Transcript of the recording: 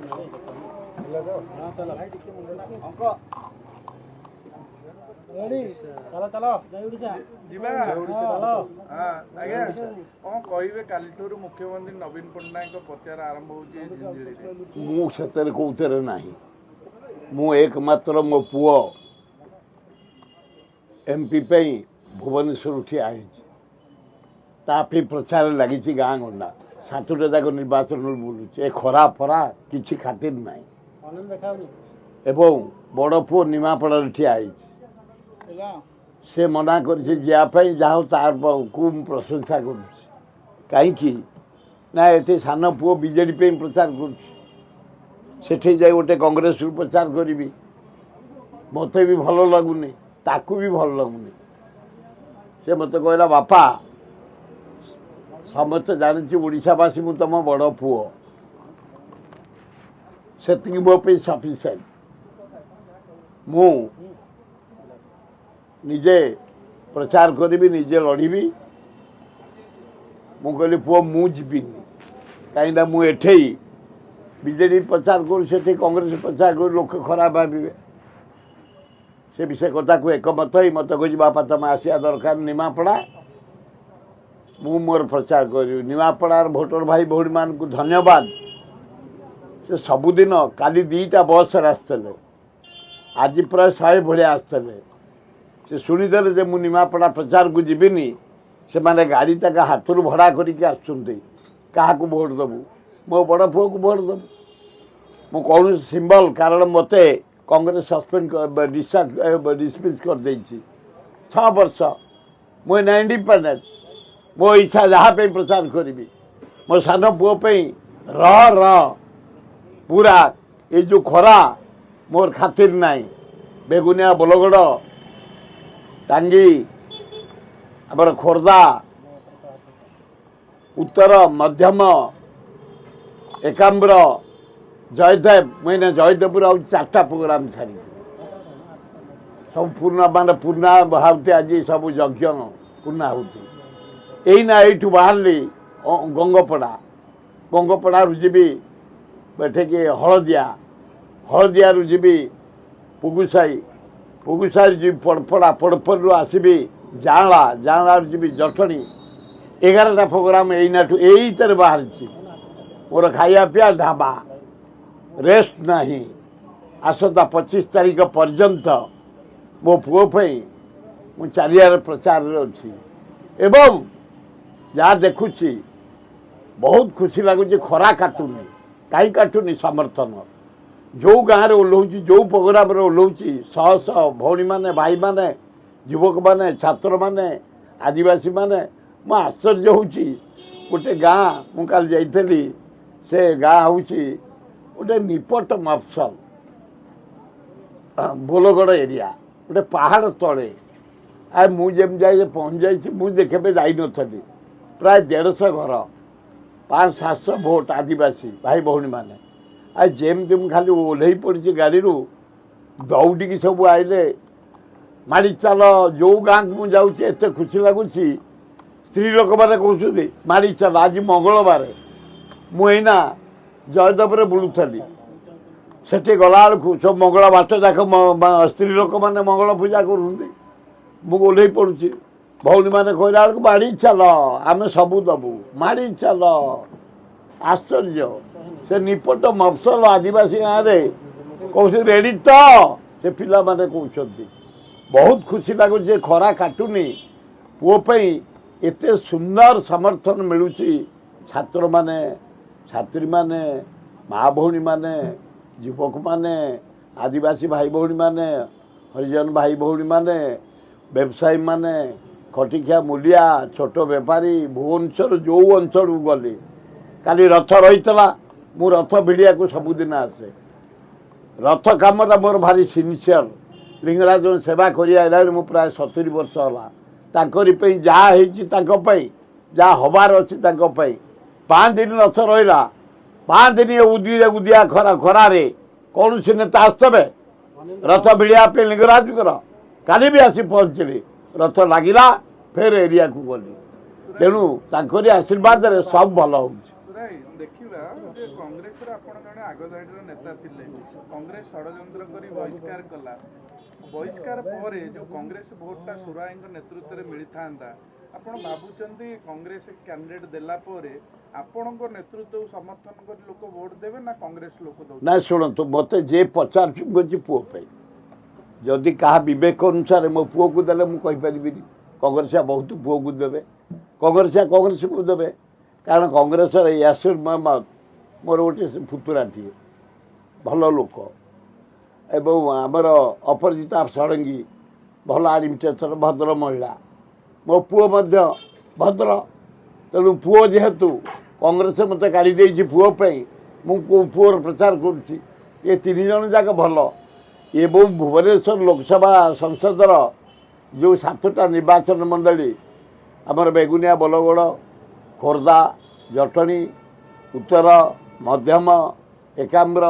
मुख्यमंत्री नवीन पट्टनायक प्रचार आरंभ होउतरे नाही मु एकमात्र मो पुओ एमपी पे भुवनेश्वर ठिया तापी प्रचार लगी गाँ गंडा सातुटा जाक निर्वाचन बुलूचे खरा फरा किसी खातिर ना एवं बड़ पुओ निमापड़ा ठिया से मना कर तार को प्रशंसा कहीं ना ये सान पुओ बीजेडी पे प्रचार कर गोटे कांग्रेस प्रचार करी मत भी भल लगुनि ताकू भी भल लगुनि से मत कहला बापा समस्त जानी ओडावासी मु तुम बड़ पुओ से मो पे सफिशिएंट मु निजे प्रचार करी निजे लड़ी मु कहली पुओ मु जीविनी कहीं मु एठे बीजेडी प्रचार कर कांग्रेस प्रचार कर लोक खराब भावे से विषय कथा को एकमत ही मत कह बापा तुम आसिया दरकार निमापड़ा मु मोर प्रचार करी निमापड़ार भोटर भाई भौणी मान को धन्यवाद से सबुदिन काली 2टा बस आसते आज प्राय 100 भाया आसते से शुणीदे जे मु निमापड़ा प्रचार को जीविनी से माने गाड़ी तक हाथ भड़ा करके क्या भोट दबू मो बड़ पुओ को भोट दबू मु कौन सिंबल कारण मते कांग्रेस सस्पेंड डिसमिस कर देछि 6 वर्ष मु इंडिपेंडेंट मो इच्छा जहाँ पे प्रचार करी मो सान पुओ पे पूरा ये जो खरा मोर खातिर नाई बेगुनिया बोलगड़ टांगी आमर खोर्धा उत्तर मध्यम एकाम्र जयदेव मैंने जयदेवपुर आउ 4टा प्रोग्राम छाड़ी सब पूर्णा मान पूर्णा भावती आज सब यज्ञ पूर्णा होती यही ना यू बाहरली गंगपड़ा जीवी बैठे कि हलदिया जीवी पुगुसाई जी पड़पड़ा पड़पड़ आसबि जाँला जीवी जटणी 11टा प्रोग्राम यही तर बाहर मोर खाया पिया ढाबा रेस्ट नहीं आसता 25 तारीख पर्यंत मो पुओ मु चारियार प्रचार अच्छी एवं जहाँ देखुची बहुत खुशी लगुच खरा काटुनी कहीं काटुनी समर्थन जो गाँव में ओह्लौची जो प्रोग्राम ओह्लौची शह शह भौणी मैंने भाई मैंने युवक मैंने छात्र मैंने आदिवासी मैंने मु आश्चर्य होची गोटे गाँ मु काल जाइली से गाँ हूँ गोटे निपट मफसल बोलगड़ एरिया गोटे पहाड़ तले आ मुझे जाए पहुँच जाइए देखे जाई नी प्राय 150 घर 500-700 भोट आदिवासी भाई भौणी मैंने आ जेम खाली ओह्ल पड़ी गाड़ी दौड़ी सब आइले माड़ी चल जो गाँव को मुझे एत खुशी लगुच स्त्री लोक मैंने कहते माड़ी चल आज मंगलवार मुना जयदेव बुलूली से गला सब मंगल बात जाक स्त्री लोक मैंने मंगल पूजा कर पड़ी भौणी मैंने कहला बेलू माड़ी चल आम सबू दबू माड़ी चल आश्चर्य से निपट मफसल आदिवासी गाँव में कौन रेडी तो से पिला माने कहते बहुत खुशी लगुच खरा काटुनी पुओपाई एत सुंदर समर्थन मिलूची छात्र माने छात्री माने माँ भौणी माने युवक माने आदिवासी भाई भौणी माने हरिजन भाई भौणी माने व्यवसायी माने खटिखिया मूलिया छोट बेपारी भुवनेश्वर जो अंचल गली काली रथ रही मु रथ भिड़िया को सबुदिन आसे रथ कामटा मोर भारी सिनसीयर लिंगराज सेवा कर मु प्राय 70 वर्ष है जहाँ जहाँ हबार अच्छी 5 दिन रथ रहा 5 दिन उदिया खरा कौन सी नेता आसवे रथ भिड़िया लिंगराज काली भी आसी पहुँचली रथ लगिला फिर एरिया को गली तेणु आशीर्वाद सब भल हो। ଜାଣିବା ଯେ କଂଗ୍ରେସର ଆପଣ ଜଣେ ଆଗ ଧାଡ଼ିର ନେତା ଥିଲେ, କଂଗ୍ରେସ ଷଡ଼ଯନ୍ତ୍ର କରି ବହିଷ୍କାର କଲା, ବହିଷ୍କାର ପରେ ଯେଉଁ କଂଗ୍ରେସ ଭୋଟଟା ସୁରାଇଙ୍କ ନେତୃତ୍ୱରେ ମିଳିଥାନ୍ତା, ଆପଣ ଭାବୁଛନ୍ତି କଂଗ୍ରେସ କ୍ୟାଣ୍ଡିଡେଟ୍ ଦେଲା ପରେ ଆପଣଙ୍କ ନେତୃତ୍ୱକୁ ସମର୍ଥନ କରି ଲୋକ ଭୋଟ ଦେବେ ନା କଂଗ୍ରେସ ଲୋକ ଦେବେ? ନା ଶୁଣନ୍ତୁ, ମୋତେ ଯେ ପଚାରୁଛି ପୁଅ ପାଇଁ, ଯଦି କାହା ବିବେକ ଅନୁସାରେ ମୋ ପୁଅକୁ ଦେଲେ ମୁଁ କହିପାରିବିନି କଂଗ୍ରେସିଆ ବହୁତ ପୁଅକୁ ଦେବେ, କଂଗ୍ରେସକୁ ଦେବେ। କାରଣ କଂଗ୍ରେସର ୟାସିର ମହମ୍ମଦ ମୋର ଗୋଟିଏ ପୁତୁରାଟିଏ, ଭଲ ଲୋକ, ଏବଂ ଆମର ଅପରାଜିତା ଷଡ଼ଙ୍ଗୀ ଭଲ ଆଡମିନିଷ୍ଟ୍ରେଟର, ଭଦ୍ର ମହିଳା, ମୋ ପୁଅ ମଧ୍ୟ ଭଦ୍ର। ତେଣୁ ପୁଅ ଯେହେତୁ କଂଗ୍ରେସ ମୋତେ କାଢ଼ି ଦେଇଛି ପୁଅ ପାଇଁ, ମୁଁ ପୁଅର ପ୍ରଚାର କରୁଛି। ଏ ତିନି ଜଣ ଯାକ ଭଲ। ଏବଂ ଭୁବନେଶ୍ୱର ଲୋକସଭା ସଂସଦର ଯେଉଁ 7ଟା ନିର୍ବାଚନ ମଣ୍ଡଳୀ, ଆମର ବେଗୁନିଆ, ବଲଗଡ଼, ଖୋର୍ଦ୍ଧା, ଜଟଣୀ, ଉତ୍ତର, ମଧ୍ୟମ, ଏକାମ୍ର